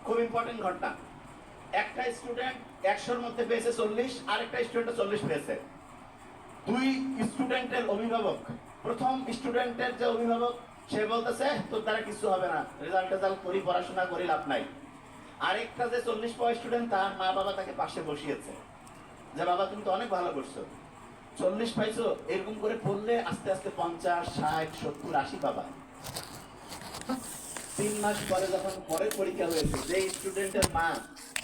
খুব ইম্পর্টেন্ট ঘটনা। একটা স্টুডেন্ট 100-র মধ্যে পেয়েছে 40, আরেকটা স্টুডেন্ট 40 পেয়েছে। দুই স্টুডেন্টের অভিভাবক, প্রথম স্টুডেন্টের যে অভিভাবক সে বলতেছে তোর দ্বারা কিছু হবে না, রেজাল্ট করি, পড়াশোনা করি, লাভ নাই। আরেকটা যে 40 পাওয়া স্টুডেন্ট, তার মা বাবা তাকে পাশে বসিয়েছে যে বাবা তুমি তো অনেক ভালো করছো, 40 পাইছো, এরকম করে পড়লে আস্তে আস্তে 50, 60, 70, 80 পাবা। 3 মাস পরে যখন পরের পরীক্ষা হয়েছে, যে স্টুডেন্টের মা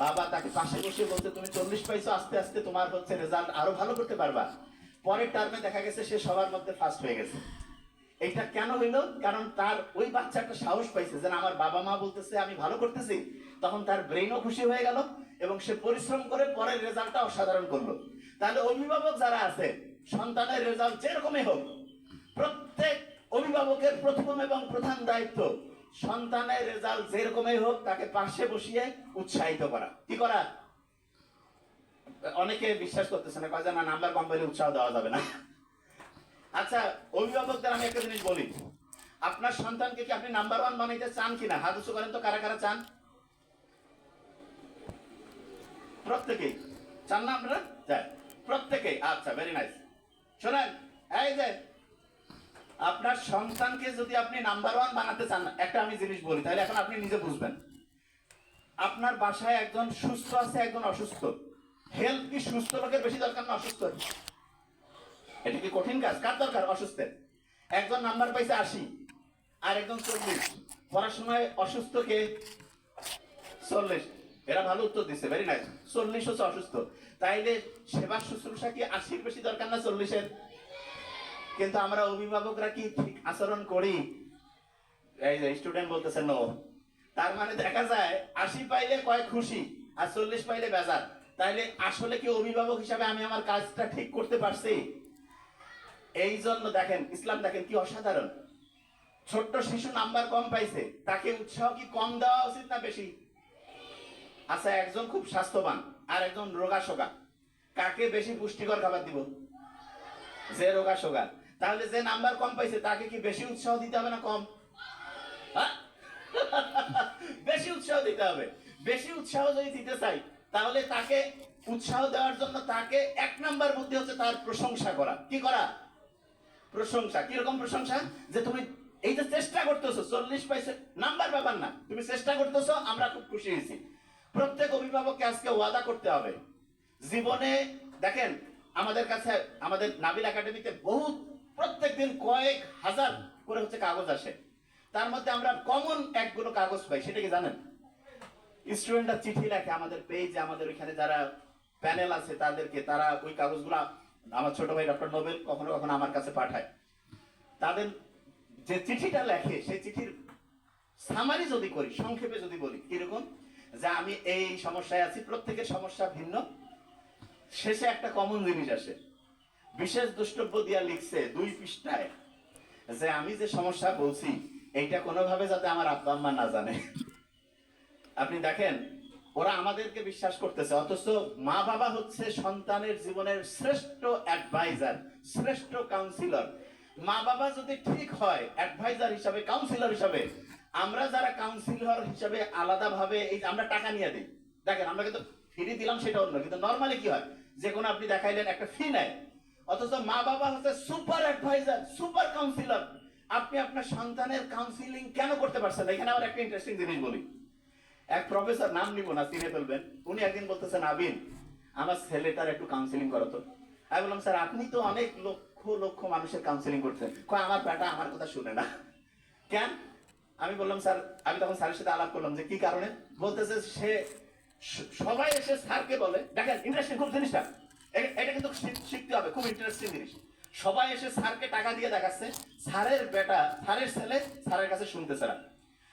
বাবা তাকে পাশে বসে বলছে তুমি 40 পাইছো, আস্তে আস্তে তোমার হচ্ছে রেজাল্ট আরো ভালো করতে পারবা, পরের টার্মে দেখা গেছে সে সবার মধ্যে ফার্স্ট হয়ে গেছে। এটা কেন হইলো? কারণ তার ওই বাচ্চাটা সাহস পাইছে যে আমার বাবা মা বলতেছে আমি ভালো করতেছি, তখন তার ব্রেইনও খুশি হয়ে গেল এবং সে পরিশ্রম করে পরের রেজাল্টটা অসাধারণ করলো। তাহলে অভিভাবক যারা আছে, সন্তানের রেজাল্ট যেরকমই হোক, প্রত্যেক অভিভাবকের প্রথম এবং প্রধান দায়িত্ব সন্তানের রেজাল্ট যেরকমই হোক তাকে পাশে বসিয়ে উৎসাহিত করা। কি করা? অনেকে বিশ্বাস করতেছে না, কয় না নাম্বার কম পেলে উৎসাহ দেওয়া যাবে না। আচ্ছা, অভিভাবকদের আমি একটা জিনিস বলি, আপনার সন্তানকে কি আপনি নাম্বার 1 বানাইতে চান কিনা? হাত উঁচু করেন তো, কারা কারা চান? প্রত্যেকেই চান না আপনারা? চান প্রত্যেকেই? আচ্ছা, ভেরি নাইস। শোনেন, এই যে আপনার সন্তানকে যদি আপনি নাম্বার 1 বানাতে চান, একটা আমি জিনিস বলি, তাহলে এখন আপনি নিজে বুঝবেন। আপনার বাসায় একজন সুস্থ আছে, একজন অসুস্থ। হেলথ কি সুস্থ লোকের বেশি দরকার না অসুস্থ? এটা কি কঠিন কাজ? কার দরকার? অসুস্থের। একজন নাম্বার পাইছে 80 আর একজন 40, পড়াশোনায় অসুস্থকে 40, এরা ভালো উত্তর দিচ্ছে, ভেরি নাইস। 40 হচ্ছে অসুস্থ, তাইলে সেবা শুশ্রূষা কি 80-র বেশি দরকার না 40-এর? কিন্তু আমরা অভিভাবকরা কি ঠিক আচরণ করি? এই যে স্টুডেন্ট বলতেছে নো, তার মানে দেখা যায় 80 পাইলে কয় খুশি আর 40 পাইলে বেজার। তাইলে আসলে কি অভিভাবক হিসাবে আমি আমার কাজটা ঠিক করতে পারছি? এই জন্য দেখেন, ইসলাম দেখেন কি অসাধারণ। ছোট্ট শিশু নাম্বার কম পাইছে, তাকে উৎসাহ কি কম দেওয়া উচিত না বেশি? আচ্ছা, একজন খুব স্বাস্থ্যবান আর একজন রোগা সোগা, কাকে বেশি পুষ্টিকর খাবার দিব? যে রোগা সোগা। তাহলে যে নাম্বার কম পাইছে তাকে কি বেশি উৎসাহ দিতে হবে না কম? বেশি উৎসাহ দিতে হবে। বেশি উৎসাহ যদি দিতে চাই, তাহলে তাকে উৎসাহ দেওয়ার জন্য তাকে 1 নাম্বার বুদ্ধি হচ্ছে তার প্রশংসা করা। কি করা? প্রশংসা। কিরকম প্রশংসা? যে তুমি এই যে চেষ্টা করতেছো, 40 পাইছে, নাম্বার ব্যাপার না, তুমি চেষ্টা করতেছো, আমরা খুব খুশি হয়েছি। প্রত্যেক অভিভাবককে আজকে ওয়াদা করতে হবে জীবনে। দেখেন, আমাদের কাছে, আমাদের নাবিল একাডেমিতে বহুত প্রত্যেকদিন কয়েক হাজার করে হচ্ছে কাগজ আসে, তার মধ্যে আমরা কমন একগুলো কাগজ পাই। সেটা কি জানেন? স্টুডেন্টরা চিঠি লেখে আমাদের পেজে, আমাদের ওইখানে যারা প্যানেল আছে তাদেরকে, তারা ওই কাগজগুলো আমার ছোট ভাই ডক্টর নোবেল কখনো কখনো আমার কাছে পাঠায়। তাদের যে চিঠিটা লেখে, সেই চিঠির সামারি যদি করি, সংক্ষেপে যদি বলি, কিরকম যে আমি এই সমস্যায় আছি, প্রত্যেকের সমস্যা ভিন্ন, শেষে একটা কমন জিনিস আসে। বিশেষ দ্রষ্টব্য দিয়া লিখছে 2 পৃষ্ঠায় যে আমি যে সমস্যা বলছি এইটা কোনোভাবে যাতে আমার আব্বা আম্মা না জানে। আপনি দেখেন, ওরা আমাদেরকে বিশ্বাস করতেছে, অথচ মা বাবা হচ্ছে সন্তানের জীবনের শ্রেষ্ঠ অ্যাডভাইজার, শ্রেষ্ঠ কাউন্সিলর। মা বাবা যদি ঠিক হয় অ্যাডভাইজার হিসাবে, কাউন্সিলর হিসাবে, আমরা যারা কাউন্সিলর হিসাবে আলাদাভাবে এই আমরা টাকা নিয়ে দিই, দেখেন আমরা কিন্তু ফ্রি দিলাম সেটা অন্য, কিন্তু নর্মালি কি হয়, যে কোনো আপনি দেখাইলেন একটা ফি নেয়, অথচ মা বাবা হচ্ছে সুপার অ্যাডভাইজার, সুপার কাউন্সিলর। আপনি আপনার সন্তানের কাউন্সিলিং কেন করতে পারছেন? এখানে আবার একটা ইন্টারেস্টিং জিনিস বলি। এক প্রফেসর, নাম নিব না, চিনে ফেলবেন, উনি একদিন বলতেছেন আবিন আমার ছেলেটার একটু কাউন্সিলিং করো তো। আমি বললাম স্যার আপনি তো অনেক লক্ষ লক্ষ মানুষের কাউন্সিলিং করছেন, কয় আমার বেটা আমার কথা শুনে না। কেন? আমি বললাম স্যার, আমি তখন স্যারের সাথে আলাপ করলাম যে কি কারণে, বলতেছে সে সবাই এসে স্যারকে বলে, দেখেন ইন্টারেস্টিং খুব জিনিসটা, এটা কিন্তু শিখতে হবে, খুব ইন্টারেস্টিং জিনিস। সবাই এসে স্যারকে টাকা দিয়ে দেখাচ্ছে, স্যারের বেটা, স্যারের ছেলে স্যারের কাছে শুনতেছে না।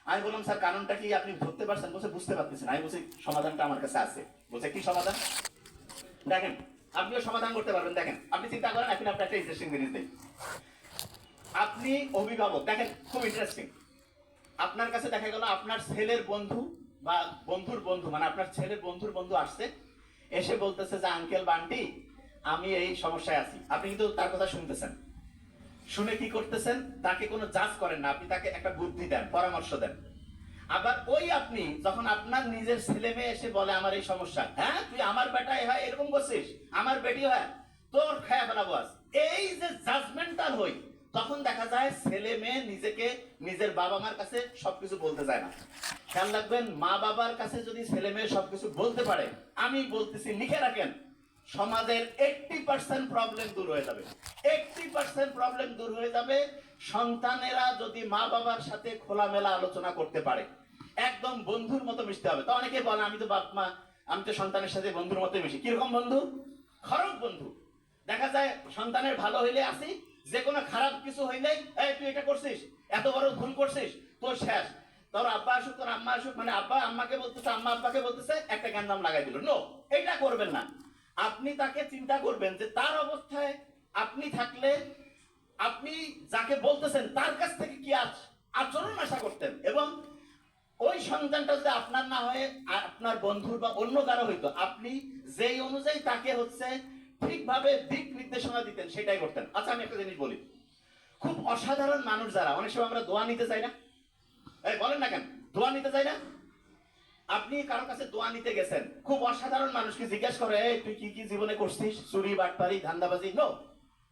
আমি বললাম স্যার কারণটা কি আপনি ধরতে পারছেন? বলছে বুঝতে পারতেছেন। আমি বলছি সমাধানটা আমার কাছে আছে। বলছে কি সমাধান? দেখেন, আপনিও সমাধান করতে পারবেন। দেখেন, আপনি চিন্তা করেন, এখন আপনার একটা ইন্টারেস্টিং জিনিস দিই। আপনি অভিভাবক, দেখেন খুব ইন্টারেস্টিং। আপনার কাছে দেখা গেল আপনার ছেলের বন্ধু বা বন্ধুর বন্ধু, মানে আপনার ছেলের বন্ধুর বন্ধু আসছে, এসে বলতেছে যে আঙ্কেল বান্টি আমি এই সমস্যায় আছি। আপনি কিন্তু তার কথা শুনতেছেন, শুনে কি করতেছেন? তাকে কোনো জাজ করেন না, আপনি তাকে একটা বুদ্ধি দেন, পরামর্শ দেন। আবার ওই আপনি যখন আপনার নিজের ছেলে মেয়ে এসে বলে আমার এই সমস্যা, হ্যাঁ তুই আমার বেটাই হয় এরকম করছিস, আমার বেটি হয়, তোর খেয়া ফেলাবো আজ, এই যে জাজমেন্টাল হই, তখন দেখা যায় ছেলে মেয়ে নিজেকে নিজের বাবা মার কাছে সবকিছু বলতে যায় না। খেয়াল রাখবেন, মা বাবার কাছে যদি ছেলে মেয়ে সবকিছু বলতে পারে, আমি বলতেছি লিখে রাখেন, সমাজের 80% প্রবলেম দূর হয়ে যাবে। 80% প্রবলেম দূর হয়ে যাবে সন্তানেরা যদি মা বাবার সাথে খোলামেলা আলোচনা করতে পারে। একদম বন্ধুর মতো মিশতে হবে। তো অনেকে বলে আমি তো বাপ মা, আমি তো সন্তানের সাথে বন্ধুর মতো মিশি। কিরকম বন্ধু? খারাপ বন্ধু। দেখা যায় সন্তানের ভালো হইলে আসি, যে কোনো খারাপ কিছু হইলে এই তুই এটা করছিস, এত বড় ভুল করছিস, তোর শেষ। তোর আব্বা আসুক, তোর আম্মা আসুক, মানে আব্বা আম্মাকে বলতেছে, আম্মা আব্বাকে বলতেছে, একটা জ্ঞান লাগাই দিল। নো, এটা করবেন না। আপনি তাকে চিন্তা করবেন যে তার অবস্থায় আপনি থাকলে আপনি যাকে বলতেছেন তার কাছ থেকে কি আচরণ আশা করতেন, এবং ওই সন্তানটা যদি আপনার না হয়ে আপনার বন্ধুর বা অন্য কারো হইতো, আপনি যেই অনুযায়ী তাকে হচ্ছে ঠিকভাবে দিক নির্দেশনা দিতেন সেটাই করতেন। আচ্ছা আমি একটা জিনিস বলি, খুব অসাধারণ মানুষ যারা, অনেক সময় আমরা দোয়া নিতে চাই না, এই বলেন না কেন দোয়া নিতে চাই না? আপনি কারো কাছে দোয়া নিতে গেছেন, খুব অসাধারণ মানুষকে জিজ্ঞেস করে এই তুই কি কি জীবনে করছিস, চুরি বাটপারি ধান্দাবাজি? নো,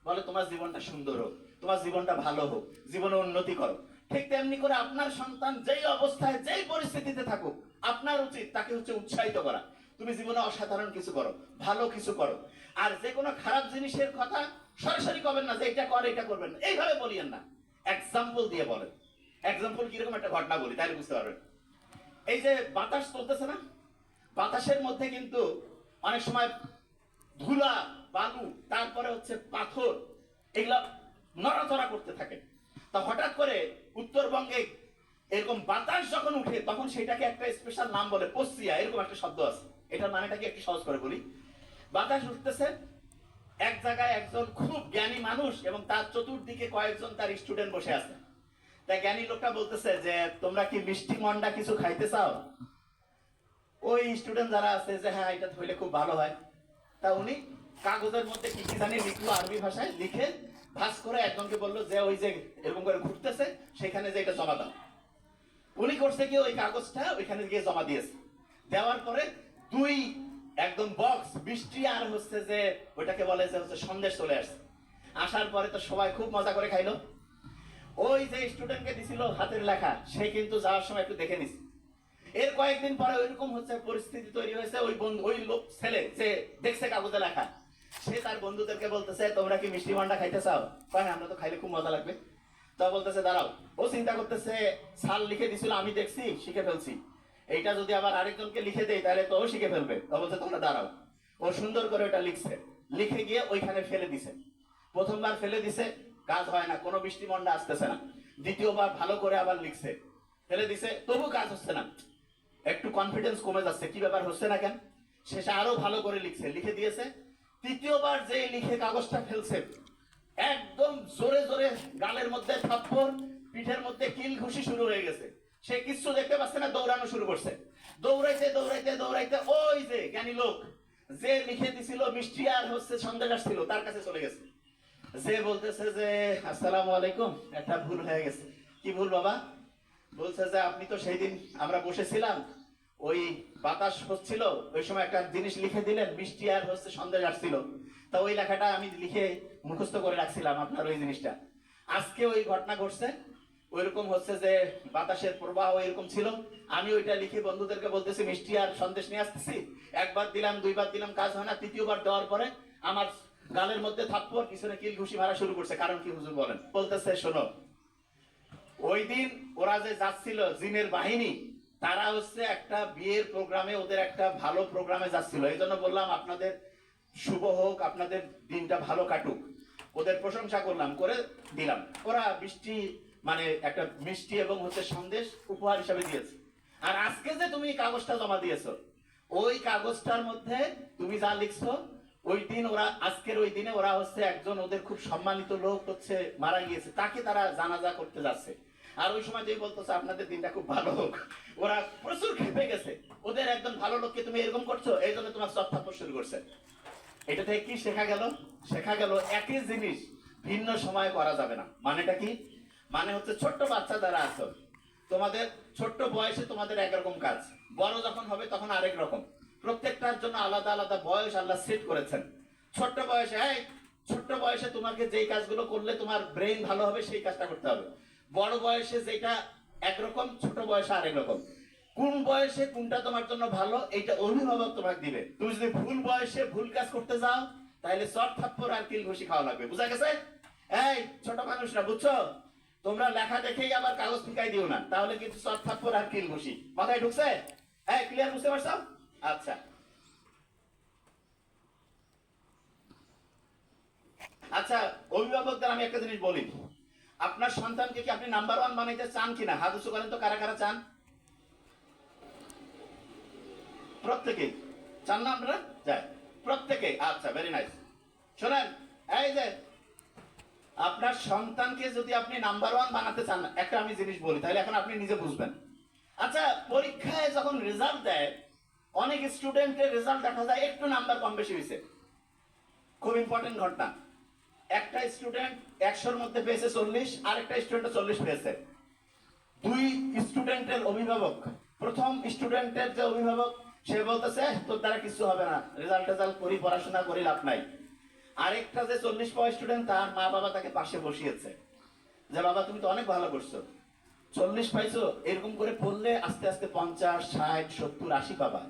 বলে তোমার জীবনটা সুন্দর হোক, তোমার জীবনটা ভালো হোক, জীবনে উন্নতি করো। ঠিক তেমনি করে আপনার সন্তান যেই অবস্থায় যেই পরিস্থিতিতে থাকুক, আপনার উচিত তাকে হচ্ছে উৎসাহিত করা, তুমি জীবনে অসাধারণ কিছু করো, ভালো কিছু করো। আর যে কোনো খারাপ জিনিসের কথা সরাসরি করবেন না যে এটা করে এটা করবেন না, এইভাবে বলিয়েন না, এক্সাম্পল দিয়ে বলেন। এক্সাম্পল কিরকম, একটা ঘটনা বলি তাহলে বুঝতে পারবেন। এই যে বাতাস চলতেছে না, বাতাসের মধ্যে কিন্তু অনেক সময় ধুলা, বালু, তারপরে হচ্ছে পাথর, এগুলা নড়াচড়া করতে থাকে। তা হঠাৎ করে উত্তরবঙ্গে এরকম বাতাস যখন উঠে, তখন সেটাকে একটা স্পেশাল নাম বলে, পশ্চিয়া, এরকম একটা শব্দ আছে। এটার মানেটাকে একটু সহজ করে বলি। বাতাস উঠতেছে, এক জায়গায় একজন খুব জ্ঞানী মানুষ এবং তার চতুর্দিকে কয়েকজন তার স্টুডেন্ট বসে আছে। তাই জ্ঞানী লোকটা বলতেছে যে তোমরা কি মিষ্টি মন্ডা কিছু খাইতে চাও? ওই স্টুডেন্ট যারা আছে যে হ্যাঁ এটা হইলে খুব ভালো হয়। তা উনি কাগজের মধ্যে কি কি জানি লিখলো, আরবি ভাষায় লিখে ভাস করে একজনকে বললো যে ওই যে এরকম করে ঘুরতেছে সেখানে যে এটা জমা দাও। উনি করছে কি, ওই কাগজটা ওইখানে গিয়ে জমা দিয়েছে। দেওয়ার পরে দুই একদম বক্স মিষ্টি আর হচ্ছে যে ওইটাকে বলে যে হচ্ছে সন্দেশ চলে আসছে। আসার পরে তো সবাই খুব মজা করে খাইলো। ওই যে স্টুডেন্টকে দিছিল হাতের লেখা, সে কিন্তু যাওয়ার সময় একটু দেখে নিছে। এর কয়েকদিন পরে ওইরকম হচ্ছে পরিস্থিতি তৈরি হয়েছে, ওই বন্ধু, ওই লোক ছেলে যে দেখছে কাগজে লেখা, সে তার বন্ধুদেরকে বলতেছে তোমরা কি মিষ্টি মান্ডা খাইতে চাও? কয় আমরা তো খাইলে খুব মজা লাগবে। তা বলতেছে দাঁড়াও, ও চিন্তা করতেছে সাল লিখে দিছিল, আমি দেখছি শিখে ফেলছি, এইটা যদি আবার আরেকজনকে লিখে দেই তাহলে তো ও শিখে ফেলবে। তা বলছে তোমরা দাঁড়াও। ও সুন্দর করে ওটা লিখছে, লিখে গিয়ে ওইখানে ফেলে দিছে। প্রথমবার ফেলে দিছে, কাজ হয় না, কোনো মিষ্টি মন্ডা আসতেছে না। দ্বিতীয়বার ভালো করে আবার লিখছে, ফেলে দিছে, তবু কাজ হচ্ছে না। একটু কনফিডেন্স কমে যাচ্ছে, কি ব্যাপার হচ্ছে না কেন? শেষে আরো ভালো করে লিখছে, লিখে দিয়েছে। তৃতীয়বার যে লিখে কাগজটা ফেলছে, একদম জোরে জোরে গালের মধ্যে থাপ্পড়, পিঠের মধ্যে কিল ঘুষি শুরু হয়ে গেছে। সে কিচ্ছু দেখতে পাচ্ছে না, দৌড়ানো শুরু করছে। দৌড়াইতে দৌড়াইতে দৌড়াইতে ওই যে জ্ঞানী লোক যে লিখে দিছিল মিষ্টি আর হচ্ছে সন্দেশ ছিল তার কাছে চলে গেছে। যে বলতেছে যে আসসালামু আলাইকুম, একটা ভুল হয়ে গেছে। কি ভুল বাবা? বলছে যে আপনি তো সেই দিন আমরা বসেছিলাম, ওই বাতাস হচ্ছিল, ওই সময় একটা জিনিস লিখে দিলেন মিষ্টি আর হচ্ছে সন্দেশ আসছিল, তা ওই লেখাটা আমি লিখে মুখস্থ করে রাখছিলাম আপনার ওই জিনিসটা। আজকে ওই ঘটনা ঘটছে, ওইরকম হচ্ছে যে বাতাসের প্রবাহ এরকম ছিল, আমি ওইটা লিখে বন্ধুদেরকে বলতেছি মিষ্টি আর সন্দেশ নিয়ে আসতেছি, একবার দিলাম দুইবার দিলাম কাজ হয় না, তৃতীয়বার দেওয়ার পরে আমার গালের মধ্যে থাপ্পড়, পিছনে কিল ঘুষি মারা শুরু করছে। কারণ কি হুজুর বলেন? বলতেছে শোনো, ওই দিন ওরা যে যাচ্ছিল জিনের বাহিনী, তারা হচ্ছে একটা বিয়ের প্রোগ্রামে, ওদের একটা ভালো প্রোগ্রামে যাচ্ছিল, এই জন্য বললাম আপনাদের শুভ হোক, আপনাদের দিনটা ভালো কাটুক, ওদের প্রশংসা করলাম, করে দিলাম। ওরা বৃষ্টি মানে একটা মিষ্টি এবং হচ্ছে সন্দেশ উপহার হিসাবে দিয়েছে। আর আজকে যে তুমি কাগজটা জমা দিয়েছো, ওই কাগজটার মধ্যে তুমি যা লিখছো, ওই দিন ওরা, আজকের ওই দিনে ওরা হচ্ছে একজন ওদের খুব সম্মানিত লোক হচ্ছে মারা গিয়েছে, তাকে তারা জানাজা করতে যাচ্ছে। আর ওই সময় যে বলতেছে আপনাদের দিনটা খুব ভালো হোক, ওরা প্রচুর খেপে গেছে, ওদের একজন ভালো লোককে তুমি এরকম করছো, এই জন্য তোমার চর্চা শুরু করছে। এটা থেকে কি শেখা গেল? শেখা গেল একই জিনিস ভিন্ন সময়ে করা যাবে না। মানেটা কি? মানে হচ্ছে ছোট্ট বাচ্চা যারা আছো, তোমাদের ছোট্ট বয়সে তোমাদের একরকম কাজ, বড় যখন হবে তখন আরেক রকম। প্রত্যেকটার জন্য আলাদা আলাদা বয়স আল্লাহ সেট করেছেন। ছোট্ট বয়সে ছোট্ট বয়সে তোমাকে যেই কাজগুলো করলে তোমার ব্রেন ভালো হবে সেই কাজটা করতে হবে। বড় বয়সে যেটা একরকম, ছোট বয়সে আরেক রকম। কোন বয়সে কোনটা তোমার জন্য ভালো এইটা অভিভাবক তোমাকে দিবে। তুমি যদি ভুল বয়সে ভুল কাজ করতে যাও তাহলে চট থাপ্পড় আর কিল ঘুষি খাওয়া লাগবে। বুঝা গেছে? এই ছোট মানুষরা, বুঝছো? তোমরা লেখা দেখেই আবার কাগজ ফিকাই দিও না, তাহলে কিন্তু চট থাপ্পড় আর কিল ঘুষি। মাথায় ঢুকছে? ক্লিয়ার? বুঝতে পারছো? আচ্ছা আচ্ছা, অভিভাবকদের আমি একটা জিনিস বলি, আপনার সন্তানকে কি আপনি নাম্বার ওয়ান বানাইতে চান কিনা? হাত উঁচু করেন তো, কারা কারা চান? প্রত্যেকেই চান না আপনারা? যায় প্রত্যেকেই। আচ্ছা, ভেরি নাইস। শোনেন, এই যে আপনার সন্তানকে যদি আপনি নাম্বার ওয়ান বানাতে চান, একটা আমি জিনিস বলি, তাহলে এখন আপনি নিজে বুঝবেন। আচ্ছা, পরীক্ষায় যখন রেজাল্ট দেয়, অনেক স্টুডেন্টের রেজাল্ট দেখা যায় একটু নাম্বার কম বেশি হয়েছে। খুব ইম্পর্টেন্ট ঘটনা, একটা স্টুডেন্ট 100-র মধ্যে পেয়েছে 40, আর একটা স্টুডেন্ট 40 পেয়েছে। দুই স্টুডেন্টের অভিভাবক, প্রথম স্টুডেন্টের যে অভিভাবক সে বলতেছে তোর দ্বারা কিছু হবে না, রেজাল্ট করি, পড়াশোনা করি, লাভ নাই। আরেকটা যে 40 পাওয়া স্টুডেন্ট, তার মা বাবা তাকে পাশে বসিয়েছে যে বাবা তুমি তো অনেক ভালো করছো, 40 পাইছো, এরকম করে পড়লে আস্তে আস্তে 50, 60, 70, 80 পাবা।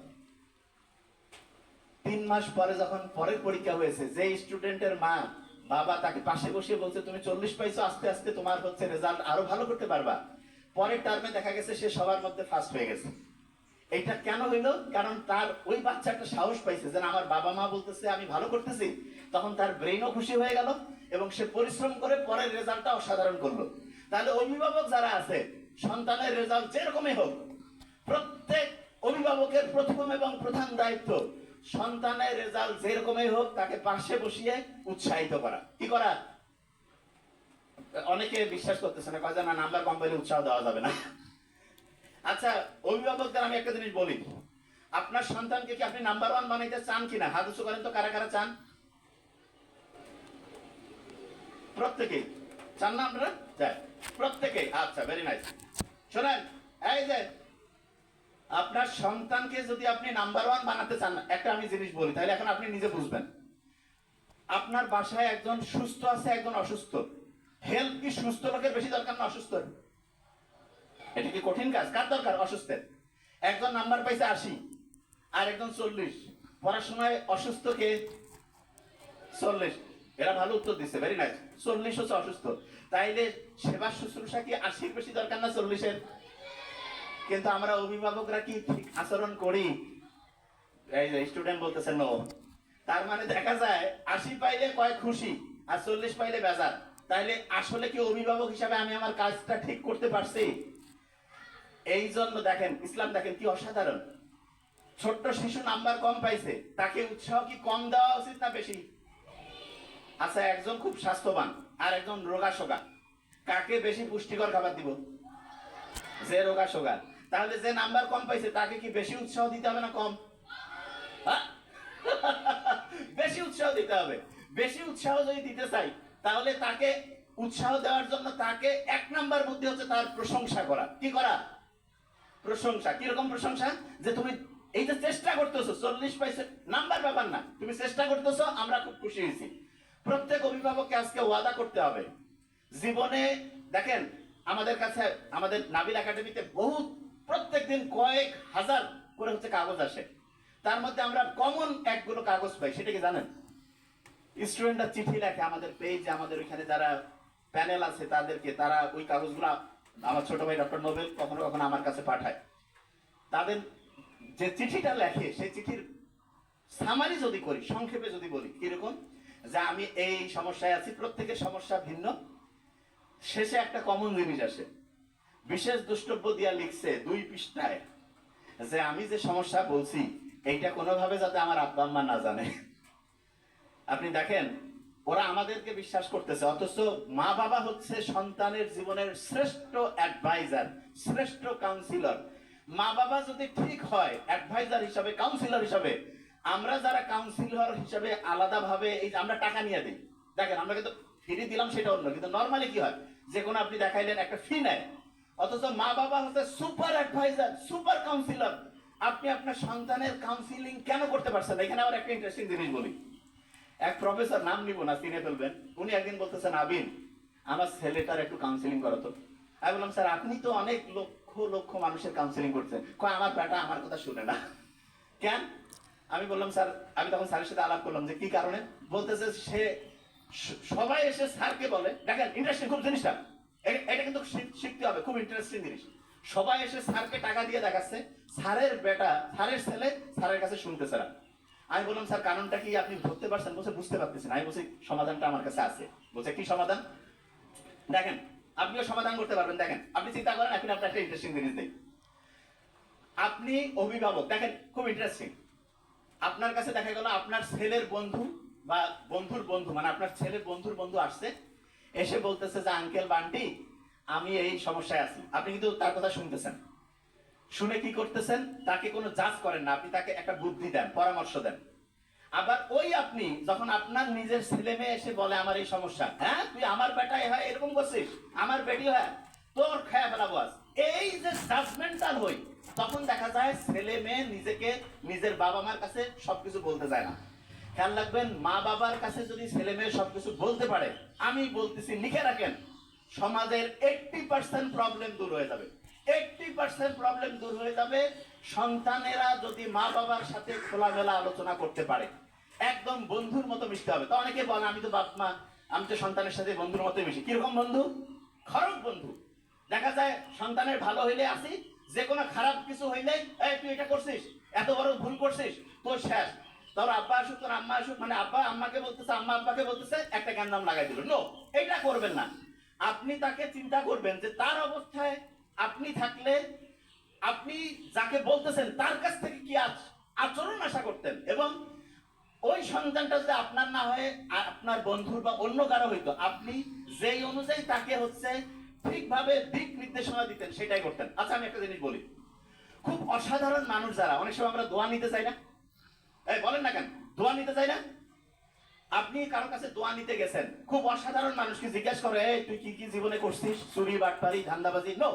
3 মাস পরে যখন পরের পরীক্ষা হয়েছে, যে স্টুডেন্টের মা বাবা তাকে পাশে বসিয়ে বলছে তুমি 40 পাইছো, আস্তে আস্তে তোমার হচ্ছে রেজাল্ট আরো ভালো করতে পারবা, পরের টার্মে দেখা গেছে সে সবার মধ্যে ফার্স্ট হয়ে গেছে। এটা কেন হইলো? কারণ তার ওই বাচ্চাটা সাহস পাইছে যে আমার বাবা মা বলতেছে আমি ভালো করতেছি, তখন তার ব্রেনও খুশি হয়ে গেল এবং সে পরিশ্রম করে পরের রেজাল্টটা অসাধারণ করলো। তাহলে অভিভাবক যারা আছে, সন্তানের রেজাল্ট যেরকমই হোক, প্রত্যেক অভিভাবকের প্রথম এবং প্রধান দায়িত্ব সন্তানের রেজাল্ট যেরকমই হোক তাকে পাশে বসিয়ে উৎসাহিত করা। কি করা? অনেকে বিশ্বাস করতেছে না, কয় না নাম্বার কম পেলে উৎসাহ দেওয়া যাবে না। আচ্ছা, অভিভাবকদের আমি একটা জিনিস বলি, আপনার সন্তানকে কি আপনি নাম্বার ওয়ান বানাইতে চান কিনা? হাত উঁচু করেন তো, কারা কারা চান? প্রত্যেকেই চান না আপনারা? যায় প্রত্যেকেই। আচ্ছা, ভেরি নাইস। শোনেন, এই যে আপনার সন্তানকে যদি আপনি নাম্বার ওয়ান বানাতে চান, একটা আমি জিনিস বলি, তাহলে এখন আপনি নিজে বুঝবেন। আপনার বাসায় একজন সুস্থ আছে, একজন অসুস্থ, হেল্প কি সুস্থ লোকের বেশি দরকার না অসুস্থ? এটা কি কঠিন কাজ? কার দরকার? অসুস্থের। একজন নাম্বার পাইছে 80 আর একজন 40, পড়াশোনায় অসুস্থ কে? 40। এরা ভালো উত্তর দিচ্ছে, ভেরি নাইস। 40 হচ্ছে অসুস্থ, তাইলে সেবা শুশ্রূষা কি 80-র বেশি দরকার না 40-এর? কিন্তু আমরা অভিভাবকরা কি ঠিক আচরণ করি? এই যে স্টুডেন্ট বলতেছে নো, তার মানে দেখা যায় 80 পাইলে কয় খুশি আর 40 পাইলে বেজার। তাইলে আসলে কি অভিভাবক হিসাবে আমি আমার কাজটা ঠিক করতে পারছি? এই জন্য দেখেন, ইসলাম দেখেন কি অসাধারণ। ছোট্ট শিশু নাম্বার কম পাইছে, তাকে উৎসাহ কি কম দেওয়া উচিত না বেশি? আচ্ছা, একজন খুব স্বাস্থ্যবান আর একজন রোগা সোগা, কাকে বেশি পুষ্টিকর খাবার দিব? যে রোগা সোগা। তাহলে যে নাম্বার কম পাইছে তাকে কি বেশি উৎসাহ দিতে হবে না কম? বেশি উৎসাহ দিতে হবে। বেশি উৎসাহ যদি দিতে চাই, তাহলে তাকে উৎসাহ দেওয়ার জন্য তাকে 1 নাম্বার বুদ্ধি হচ্ছে তার প্রশংসা করা। কি করা? প্রশংসা। কিরকম প্রশংসা? যে তুমি এই যে চেষ্টা করতেছো, 40 পাইছে নাম্বার ব্যাপার না, তুমি চেষ্টা করতেছো, আমরা খুব খুশি হয়েছি। প্রত্যেক অভিভাবককে আজকে ওয়াদা করতে হবে জীবনে। দেখেন, আমাদের কাছে আমাদের নাবিল একাডেমিতে বহুত প্রত্যেকদিন কয়েক হাজার করে হচ্ছে কাগজ আসে, তার মধ্যে আমরা কমন একগুলো কাগজ পাই। সেটা কি জানেন? স্টুডেন্টরা চিঠি লেখে আমাদের পেজে, আমাদের ওইখানে যারা প্যানেল আছে তাদেরকে, তারা ওই কাগজগুলো আমার ছোট ভাই ডক্টর নোবেল কখনো কখনো আমার কাছে পাঠায়। তাদের যে চিঠিটা লেখে সেই চিঠির সামারি যদি করি, সংক্ষেপে যদি বলি, কিরকম যে আমি এই সমস্যায় আছি, প্রত্যেকের সমস্যা ভিন্ন, শেষে একটা কমন জিনিস আসে। বিশেষ দ্রষ্টব্য দিয়া লিখছে 2 পৃষ্ঠায় যে আমি যে সমস্যা বলছি এইটা কোনোভাবে যাতে আমার আব্বা আম্মা না জানে। আপনি দেখেন, ওরা আমাদেরকে বিশ্বাস করতেছে, অথচ মা বাবা হচ্ছে সন্তানের জীবনের শ্রেষ্ঠ অ্যাডভাইজার, শ্রেষ্ঠ কাউন্সিলর। মা বাবা যদি ঠিক হয় অ্যাডভাইজার হিসাবে, কাউন্সিলর হিসাবে, আমরা যারা কাউন্সিলর হিসাবে আলাদাভাবে এই যে আমরা টাকা নিয়ে দিই, দেখেন আমরা কিন্তু ফ্রি দিলাম সেটা অন্য, কিন্তু নর্মালি কি হয়, যে কোনো আপনি দেখাইলেন একটা ফি নেয়, অথচ মা বাবা হচ্ছে সুপার অ্যাডভাইজার, সুপার কাউন্সিলর। আপনি আপনার সন্তানের কাউন্সিলিং কেন করতে পারছেন? এখানে আবার একটা ইন্টারেস্টিং জিনিস বলি। এক প্রফেসর, নাম নিব না, চিনে ফেলবেন, উনি একদিন বলতেছেন, আবিন আমার ছেলেটার একটু কাউন্সিলিং করো তো। আমি বললাম, স্যার আপনি তো অনেক লক্ষ লক্ষ মানুষের কাউন্সিলিং করছেন, কয় আমার বেটা আমার কথা শুনে না। কেন? আমি বললাম, স্যার, আমি তখন স্যারের সাথে আলাপ করলাম যে কি কারণে। বলতেছে সে সবাই এসে স্যারকে বলে, দেখেন ইন্টারেস্টিং খুব জিনিসটা, এটা কিন্তু শিখতে হবে, খুব ইন্টারেস্টিং জিনিস। সবাই এসে স্যারকে টাকা দিয়ে দেখাচ্ছে, স্যারের বেটা, স্যারের ছেলে স্যারের কাছে শুনতেছে না। আমি বললাম, স্যার কারণটা কি আপনি ধরতে পারছেন? বলছে বুঝতে পারতেছেন। আমি বলছি সমাধানটা আমার কাছে আছে। বলছে কি সমাধান? দেখেন আপনিও সমাধান করতে পারবেন। দেখেন আপনি চিন্তা করেন, এখন আপনার একটা ইন্টারেস্টিং জিনিস দেই। আপনি অভিভাবক, দেখেন খুব ইন্টারেস্টিং। আপনার কাছে দেখা গেল আপনার ছেলের বন্ধু বা বন্ধুর বন্ধু, মানে আপনার ছেলের বন্ধুর বন্ধু আসছে, এসে বলতেছে যে আঙ্কেল বান্টি আমি এই সমস্যায় আছি। আপনি কিন্তু তার কথা শুনতেছেন, শুনে কি করতেছেন? তাকে কোনো জাজ করেন না, আপনি তাকে একটা বুদ্ধি দেন, পরামর্শ দেন। আবার ওই আপনি যখন আপনার নিজের ছেলে মেয়ে এসে বলে আমার এই সমস্যা, হ্যাঁ তুই আমার বেটাই হয় এরকম করছিস, আমার বেটি হয়, তোর খেয়া ফেলাবো আজ, এই যে জাজমেন্টাল হই, তখন দেখা যায় ছেলে মেয়ে নিজেকে নিজের বাবা মার কাছে সবকিছু বলতে যায় না। খেয়াল রাখবেন, মা বাবার কাছে যদি ছেলে মেয়ে সবকিছু বলতে পারে, আমি বলতেছি লিখে রাখেন, সমাজের 80% প্রবলেম দূর হয়ে যাবে। 80% প্রবলেম দূর হয়ে যাবে সন্তানেরা যদি মা বাবার সাথে খোলামেলা আলোচনা করতে পারে। একদম বন্ধুর মতো মিশতে হবে। তো অনেকে বলে আমি তো বাপ মা, আমি তো সন্তানের সাথে বন্ধুর মতো মিশি। কিরকম বন্ধু? খারাপ বন্ধু। দেখা যায় সন্তানের ভালো হইলে আসি, যে কোনো খারাপ কিছু হইলে এই তুই এটা করছিস, এত বড় ভুল করছিস, তোর শেষ। তোর আব্বা আসুক, তোর আম্মা আসুক, মানে আব্বা আম্মাকে বলতেছে, আম্মা আব্বাকে বলতেছে, একটা জ্ঞান লাগাই দিল। নো, এটা করবেন না। আপনি তাকে চিন্তা করবেন যে তার অবস্থায় আপনি থাকলে আপনি যাকে বলতেছেন তার কাছ থেকে কি আচরণ আশা করতেন, এবং ওই সন্তানটা যদি আপনার না হয়ে আপনার বন্ধুর বা অন্য কারো হইতো, আপনি যেই অনুযায়ী তাকে হচ্ছে ঠিকভাবে দিক নির্দেশনা দিতেন, সেটাই করতেন। আচ্ছা আমি একটা জিনিস বলি, খুব অসাধারণ মানুষ যারা, অনেক সময় আমরা দোয়া নিতে চাই না, এই বলেন না কেন দোয়া নিতে চাই না? আপনি কারো কাছে দোয়া নিতে গেছেন, খুব অসাধারণ মানুষকে জিজ্ঞাসা করে, এই তুই কি কি জীবনে করছিস, চুরি বাটপারি ধান্দাবাজি? নো,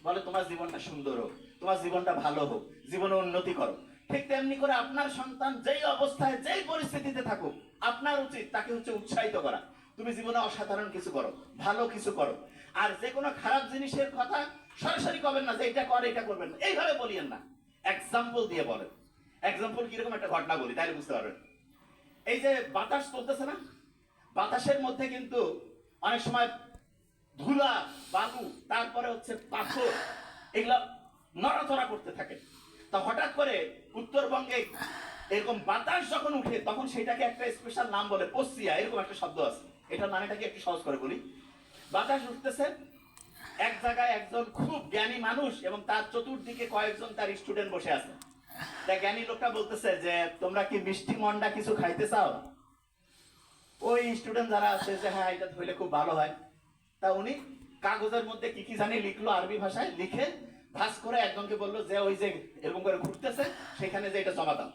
বলে তোমার জীবনটা সুন্দর হোক, তোমার জীবনটা ভালো হোক, জীবনে উন্নতি করো। ঠিক তেমনি করে আপনার সন্তান যেই অবস্থায় যেই পরিস্থিতিতে থাকুক, আপনার উচিত তাকে হচ্ছে উৎসাহিত করা, তুমি জীবনে অসাধারণ কিছু করো, ভালো কিছু করো। আর যে কোনো খারাপ জিনিসের কথা সরাসরি করবেন না যে এটা করে এটা করবেন না, এইভাবে বলিয়েন না, এক্সাম্পল দিয়ে বলেন। এক্সাম্পল কিরকম, একটা ঘটনা বলি তাহলে বুঝতে পারবেন। এই যে বাতাস চলতেছে না, বাতাসের মধ্যে কিন্তু অনেক সময় ধুলা, বালু, তারপরে হচ্ছে পাথর, এগুলা নড়াচড়া করতে থাকে। তা হঠাৎ করে উত্তরবঙ্গে এরকম বাতাস যখন উঠে, তখন সেটাকে একটা স্পেশাল নাম বলে, পশ্চিয়া, এরকম একটা শব্দ আছে। এটার মানেটাকে একটু সহজ করে বলি। বাতাস উঠতেছে, এক জায়গায় একজন খুব জ্ঞানী মানুষ এবং তার চতুর্দিকে কয়েকজন তার স্টুডেন্ট বসে আছে। তা জ্ঞানী লোকটা বলতেছে যে তোমরা কি মিষ্টি মন্ডা কিছু খাইতে চাও? ওই স্টুডেন্ট যারা আছে যে হ্যাঁ এটা হইলে খুব ভালো হয়। তা উনি কাগজের মধ্যে কি কি জানি লিখলো, আরবি ভাষায় লিখে ভাস করে একজনকে বললো যে ওই যে এরকম করে ঘুরতেছে সেখানে যে এটা জমা দাও।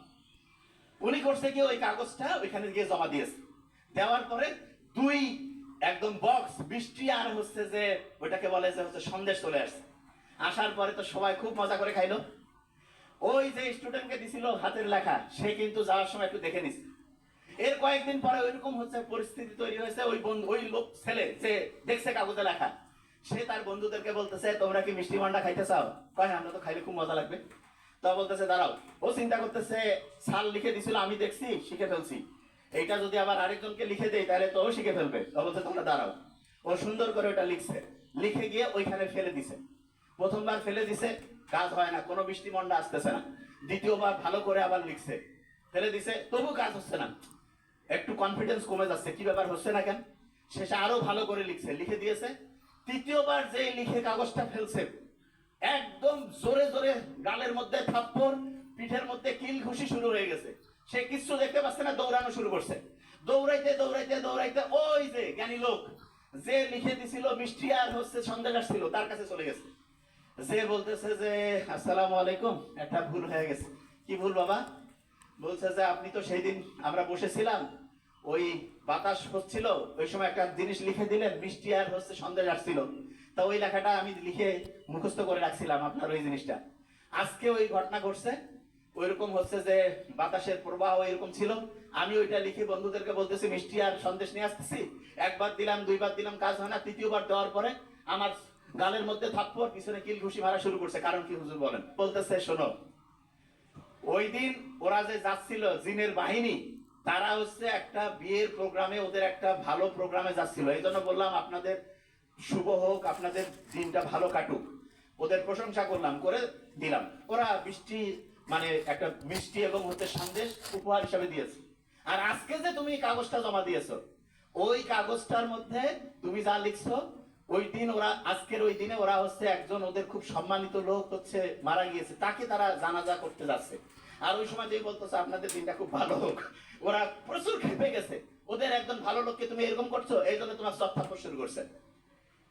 উনি করছে কি, ওই কাগজটা ওইখানে গিয়ে জমা দিয়েছে। দেওয়ার পরে দুই একদম বক্স মিষ্টি আর হচ্ছে যে ওইটাকে বলে যে হচ্ছে সন্দেশ চলে আসছে। আসার পরে তো সবাই খুব মজা করে খাইলো। ওই যে স্টুডেন্টকে দিছিল হাতের লেখা, সে কিন্তু যাওয়ার সময় একটু দেখে নিছে। এর কয়েকদিন পরে ওইরকম হচ্ছে পরিস্থিতি তৈরি হয়েছে, ওই বন্ধু, ওই লোক ছেলে যে দেখছে কাগজে লেখা, সে তার বন্ধুদেরকে বলতেছে তোমরা কি মিষ্টি মান্ডা খাইতে চাও? কয় আমরা তো খাইলে খুব মজা লাগবে। তো বলতেছে দাঁড়াও, ও চিন্তা করতেছে সাল লিখে দিছিল, আমি দেখছি শিখে ফেলছি, এইটা যদি আবার আরেকজনকে লিখে দেই তাহলে তো ও শিখে ফেলবে। তো বলছে তোমরা দাঁড়াও। ও সুন্দর করে ওটা লিখছে, লিখে গিয়ে ওইখানে ফেলে দিছে। প্রথমবার ফেলে দিছে, কাজ হয় না, কোনো মিষ্টি মন্ডা আসতেছে না। দ্বিতীয়বার ভালো করে আবার লিখছে, ফেলে দিছে, তবু কাজ হচ্ছে না। একটু কনফিডেন্স কমে যাচ্ছে, কি ব্যাপার হচ্ছে না কেন? শেষে আরো ভালো করে লিখছে, লিখে দিয়েছে। তৃতীয়বার যে লিখে কাগজটা ফেলছে, একদম জোরে জোরে গালের মধ্যে থাপ্পড়, পিঠের মধ্যে কিল ঘুষি শুরু হয়ে গেছে। সে কিছু দেখতে পাচ্ছে না, দৌড়ানো শুরু করছে। দৌড়াইতে দৌড়াইতে দৌড়াইতে ওই যে জ্ঞানী লোক যে লিখে দিছিল মিষ্টি আর হচ্ছে সন্দেশ আসছিল, তার কাছে চলে গেছে। যে বলতেছে যে আসসালামু আলাইকুম, একটা ভুল হয়ে গেছে। কি ভুল বাবা? বলছে যে আপনি তো সেই দিন আমরা বসেছিলাম, ওই বাতাস হচ্ছিল, ওই সময় একটা জিনিস লিখে দিলেন, মিষ্টি আর হচ্ছে সন্দেশ আসছিল। তা ওই লেখাটা আমি লিখে মুখস্থ করে রাখছিলাম আপনার ওই জিনিসটা। আজকে ওই ঘটনা ঘটছে, ওইরকম হচ্ছে যে বাতাসের প্রবাহ এরকম ছিল। আমি ওইটা লিখে বন্ধুদেরকে বলতেছি মিষ্টি আর সন্দেশ নিয়ে আসতেছি। একবার দিলাম, দুইবার দিলাম, কাজ হয় না। তৃতীয়বার দেওয়ার পরে আমার গালের মধ্যে থাপ্পড়, পিছনে কিল ঘুষি মারা শুরু করছে। কারণ কি হুজুর বলেন? বলতেছে শোনো, ওই দিন ওরা যে যাচ্ছিল জিনের বাহিনী, তারা হচ্ছে একটা বিয়ের প্রোগ্রামে, ওদের একটা ভালো প্রোগ্রামে যাচ্ছিল। এই জন্য বললাম আপনাদের শুভ হোক, আপনাদের দিনটা ভালো কাটুক। ওদের প্রশংসা করলাম, করে দিলাম। ওরা বৃষ্টি মানে একটা মিষ্টি এবং হচ্ছে সন্দেশ উপহার হিসাবে দিয়েছে। আর আজকে যে তুমি কাগজটা জমা দিয়েছো, ওই কাগজটার মধ্যে তুমি যা লিখছো, ওই দিন ওরা, আজকের ওই দিনে ওরা হচ্ছে একজন ওদের খুব সম্মানিত লোক হচ্ছে মারা গিয়েছে, তাকে তারা জানাজা করতে যাচ্ছে। আর ওই সময় যে বলতেছে আপনাদের দিনটা খুব ভালো হোক, ওরা প্রচুর খেপে গেছে। ওদের একজন ভালো লোককে তুমি এরকম করছো, এই জন্য তোমার সব থাপ্পড় শুরু করছে।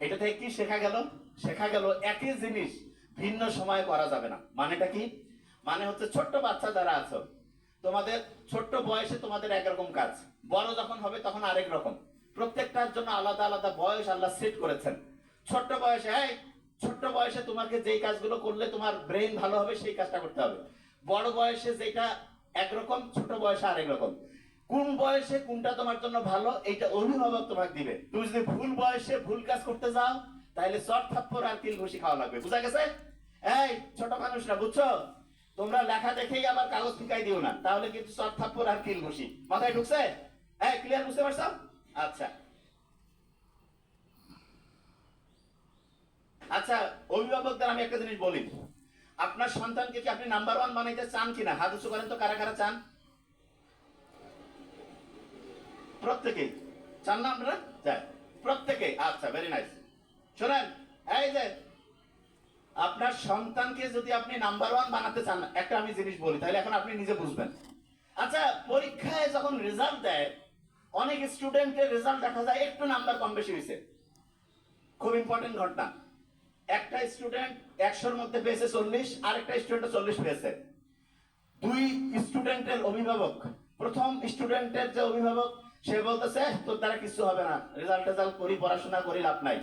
এটা থেকে কি শেখা গেল? শেখা গেল একই জিনিস ভিন্ন সময় করা যাবে না। মানেটা কি? মানে হচ্ছে ছোট্ট বাচ্চা যারা আছো, তোমাদের ছোট্ট বয়সে তোমাদের একরকম কাজ, বড় যখন হবে তখন আরেক রকম। প্রত্যেকটার জন্য আলাদা আলাদা বয়স আল্লাহ সেট করেছেন। ছোট্ট বয়সে, হ্যাঁ, ছোট্ট বয়সে তোমাকে যেই কাজগুলো করলে তোমার ব্রেন ভালো হবে সেই কাজটা করতে হবে। বড় বয়সে যেটা একরকম, ছোট বয়সে আরেক রকম। কোন বয়সে কোনটা তোমার জন্য ভালো, এইটা অভিভাবক তোমাকে দিবে। তুমি যদি ভুল বয়সে ভুল কাজ করতে যাও, তাহলে চট থাপ্পড় আর কিল ঘুষি খাওয়া লাগবে। বুঝা গেছে? এই ছোট মানুষরা, বুঝছো? তোমরা লেখা দেখেই আবার কাগজ ফিকাই দিও না, তাহলে কিন্তু চট থাপ্পড় আর কিল ঘুষি। মাথায় ঢুকছে? হ্যাঁ, ক্লিয়ার? বুঝতে পারছো? আচ্ছা আচ্ছা, অভিভাবকদের আমি একটা জিনিস বলি, আপনার সন্তানকে কি আপনি নাম্বার ওয়ান বানাইতে চান কিনা? হাত উঁচু করেন তো, কারা কারা চান? প্রত্যেকেই চান না আপনারা? চান প্রত্যেকেই? আচ্ছা, ভেরি নাইস। শোনেন, এই যে আপনার সন্তানকে যদি আপনি নাম্বার ওয়ান বানাতে চান, একটা আমি জিনিস বলি, তাহলে এখন আপনি নিজে বুঝবেন। আচ্ছা, পরীক্ষায় যখন রেজাল্ট দেয়, অনেক স্টুডেন্টের রেজাল্ট দেখা যায় একটু নাম্বার কম বেশি হয়েছে। খুব ইম্পর্টেন্ট ঘটনা, একটা স্টুডেন্ট 100-র মধ্যে পেয়েছে 40, আর একটা স্টুডেন্ট 40 পেয়েছে। দুই স্টুডেন্টের অভিভাবক, প্রথম স্টুডেন্টের যে অভিভাবক, সে বলতেছে তোর দ্বারা কিছু হবে না, রেজাল্ট করি, পড়াশোনা করি, লাভ নাই।